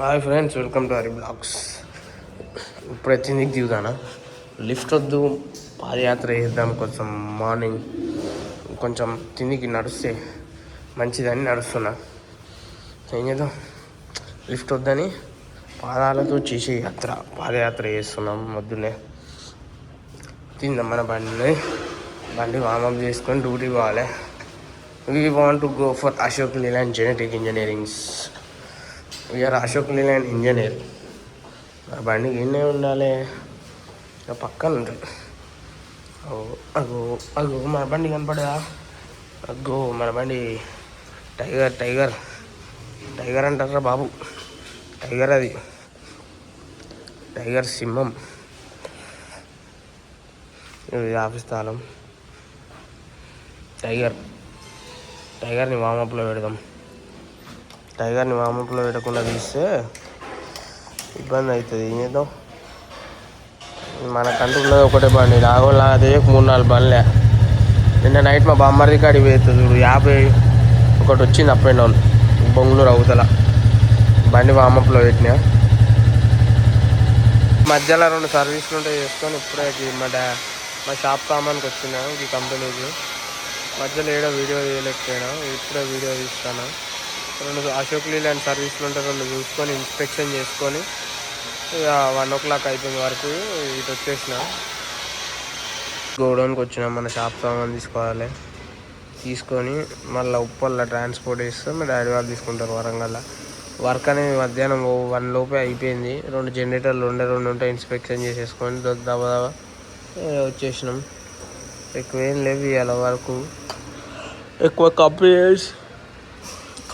Hi friends, welcome to Hari blogs. ఇప్పుడు కిందికి దిగుతానా, lift వద్దు, పాదయాత్ర చేద్దాం. కొంచెం మార్నింగ్ కొంచెం కిందికి నడిస్తే మంచిదని నడుస్తున్నా. ఏం చేద్దాం, లిఫ్ట్ వద్దని పాదాలతో చేసే పాదయాత్ర చేస్తున్నాం. పొద్దున్నే తిందాం మన బండి వామప్ చేసుకొని డ్యూటీ పోవాలి. We want to go for Ashok Leyland genetic engineerings. We are Ashok Leyland engineer. ఆ బండికి ఎన్నే ఉండాలి, పక్కన ఉంటుంది. అగో అగో మన బండి కనపడదా? అగ్గో మన బండి. టైగర్ టైగర్ టైగర్ అంటారా బాబు, టైగర్. అది టైగర్ సింహం. ఇది ఆఫీస్ తాళం. టైగర్ని వామప్లో పెడదాం. టైగర్ని వామప్లో పెట్టకుండా తీస్తే ఇబ్బంది అవుతుంది. ఏం చేద్దాం, మన కంట్రోల్లో ఒకటే బండి. రాగోలా అదే 3-4 బండ్లే. నిన్న నైట్ మా బామ్మర్ది కాడికి పోతుంది చూడు, 50 ఒకటి వచ్చింది అప్ అండ్ డౌన్ బొంగుళూరు అవతల. బండి వామప్లో పెట్టినా. మధ్యలో 2 సర్వీసులు ఉంటే చేసుకొని ఇప్పుడే మా షాప్ సామాన్కి వచ్చినా ఈ కంపెనీకి. మధ్యలో ఏడో వీడియో తీయలేకపోయినా, ఇప్పుడే వీడియో తీస్తాను. 2 అశోక్ లేలాండ్ సర్వీసులు ఉంటే 2 చూసుకొని ఇన్స్పెక్షన్ చేసుకొని ఇక 1 o'clock అయిపోయిన వరకు ఇటు వచ్చేసిన. గోడౌన్కి వచ్చిన మన షాప్ సామాన్ తీసుకోవాలి. తీసుకొని మళ్ళీ ఉప్పల్లో ట్రాన్స్పోర్ట్ చేస్తే మా డాడీ వాళ్ళు తీసుకుంటారు వరంగల్లో. వర్క్ అనేది మధ్యాహ్నం 1 లోపే అయిపోయింది. 2 జనరేటర్లు 2 ఉంటే ఇన్స్పెక్షన్ చేసేసుకొని దబా వచ్చేసినాం. ఎక్కువ ఏం లేవు ఇవాళ వరకు. ఎక్కువ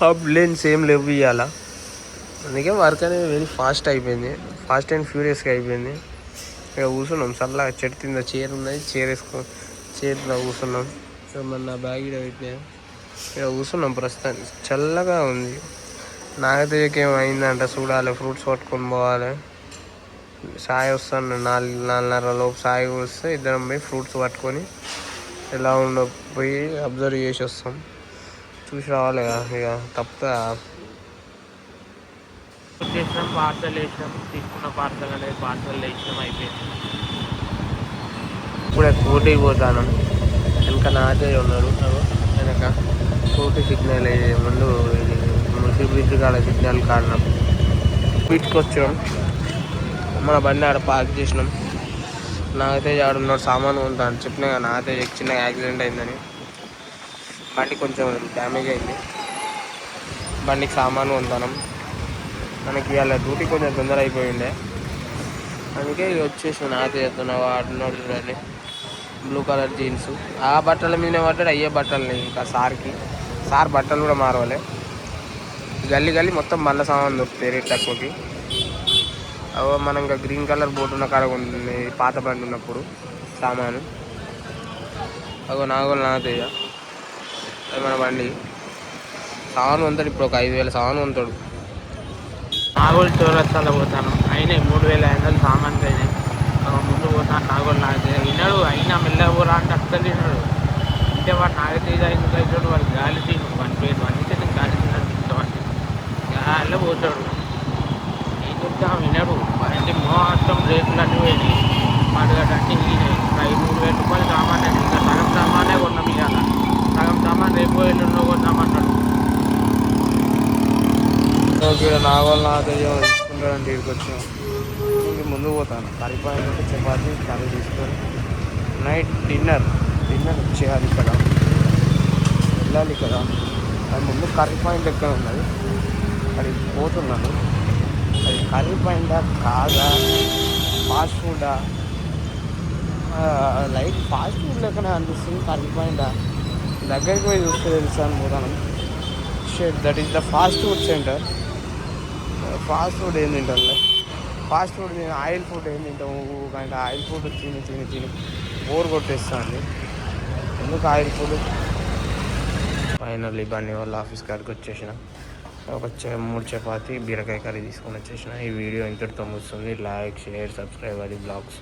కంప్లైంట్స్ ఏం లేవు ఇవాళ. అందుకే వర్క్ అనేది వెరీ ఫాస్ట్ అయిపోయింది, ఫాస్ట్ అండ్ ఫ్యూరియస్గా అయిపోయింది. ఇక కూర్చున్నాం చల్లగా, చెట్టు కింద చైర్ ఉన్నది, చైర్లో కూర్చున్నాం. మన బ్యాగ్ ఇక్కడ పెట్టినా, ఇక్కడ కూర్చున్నాం. ప్రస్తుతానికి చల్లగా ఉంది. నాగతేజకి ఏమైందంట చూడాలి, ఫ్రూట్స్ పట్టుకొని పోవాలి. సాయి వస్తాను 4-4:30 లోపు. సాయి వస్తే ఇద్దరం పోయి ఫ్రూట్స్ పట్టుకొని ఎలా ఉండో పోయి అబ్జర్వ్ చేసి వస్తాం, చూసి రావాలి. ఇక తప్ప చేసినాం. పార్సల్ వేసినాం, తీసుకున్న పార్సల్ అనేది పార్సల్ వేసినాం, అయిపోయింది. ఇప్పుడే కోటికి పోతాను. వెనక నాదే ఉన్నాడు, వెనక కోటి సిగ్నల్ ముందు ముసి బ్రిడ్జ్ కాడ సిగ్నల్ కాడినాం. వీటికి వచ్చినాం. మన బండి ఆడ పార్క్ చేసినాం. నాగతేజ్ ఆడున్నాడు, సామాను కొంటాను చెప్పినా కదా. నాగతేజ్ చిన్నగా యాక్సిడెంట్ అయిందని బండి కొంచెం డ్యామేజ్ అయింది. బండికి సామాను కొంటాను. మనకి ఇవాళ డ్యూటీ కొంచెం తొందర అయిపోయిండే, అందుకే ఇక వచ్చేసిన. నాగతేజ్ ఆడున్నాడు చూడండి, బ్లూ కలర్ జీన్స్. ఆ బట్టల మీదనే పడ్డాడు. అయ్యే బట్టలు ఇంకా సార్ బట్టలు కూడా మారవాలి. గల్లీ మొత్తం బండ్ల సామాన్ దొరుకుతాయి రేట్ తక్కువకి. మనం ఇంకా గ్రీన్ కలర్ బోర్డు ఉన్న కాడ ఉంటుంది పాత బండి ఉన్నప్పుడు సామాను. నాగతేజ అది మన బండి. సామాను కొంటాడు ఇప్పుడు, ఒక 5,000 సామాను కొంటాడు. నాగోల్ చౌరస్తాలో పోతాను. అయినాయి 3,500 సామాన్లు అయినాయి. ముందు పోతాను నాగోల్. నాగతేజ విన్నాడు, అయినా మెల్లగా పోరా అంటే అస్సలు తిన్నాడు. అంటే వాడు నాగతేజ ఎందుకు అవుతాడు, వాడు గాలి తిను వాడి పేరు. అందుకే నేను గాలి తిన్నాడు ఇష్టమంటే గాలిలో పోతాడు. ఏం చెప్తా విన్నాడు. అంటే మొత్తం రేట్లు అన్నీ పోయినాయి. మాటగడ్డ అన్నీ వెళ్ళినాయి. 3,000 రూపాయలు సామాన్ అయింది. ఇంకా సగం సామానే కొన్నాం. ఇవాళ సగం సామాన్ రేపు ఎల్లుండో కొన్నామన్నాడు. నాగతేజ తీసుకుంటాడంటే ఇక్కడికి వచ్చాం. ముందుకు పోతాను. కర్రీ పాయింట్ చపాతీ కర్రీ తీసుకొని నైట్ డిన్నర్ చేయాలి. ఇక్కడ వెళ్ళాలి కదా. అది ముందు కర్రీ పాయింట్ ఎక్కడ ఉన్నది, అక్కడికి పోతున్నాను. అది కర్రీ పాయింటా కాదా, ఫాస్ట్ ఫుడ్డా? లైక్ ఫాస్ట్ ఫుడ్ లెక్కనే అనిపిస్తుంది. కర్రీ పాయింటా దగ్గరికి పోయి చూస్తే తెలుసాను పోతాను. షెట్ that is the fast food centre. Fast food ఏం తింటారులే, ఫాస్ట్ ఫుడ్ ఆయిల్ ఫుడ్ ఏం తింటాము. అంటే ఆయిల్ ఫుడ్ తిని బోర్ కొట్టేస్తుంది. ఎందుకు ఆయిల్ ఫుడ్? ఫైనల్లీ బండి వాళ్ళ ఆఫీస్ కాడికి వచ్చేసిన. ఒక 3 చపాతీ బీరకాయ కర్రీ తీసుకొని వచ్చేసిన. ఈ వీడియో ఇంతటితో ముగుస్తుంది. Like, share, subscribe Hari blogs.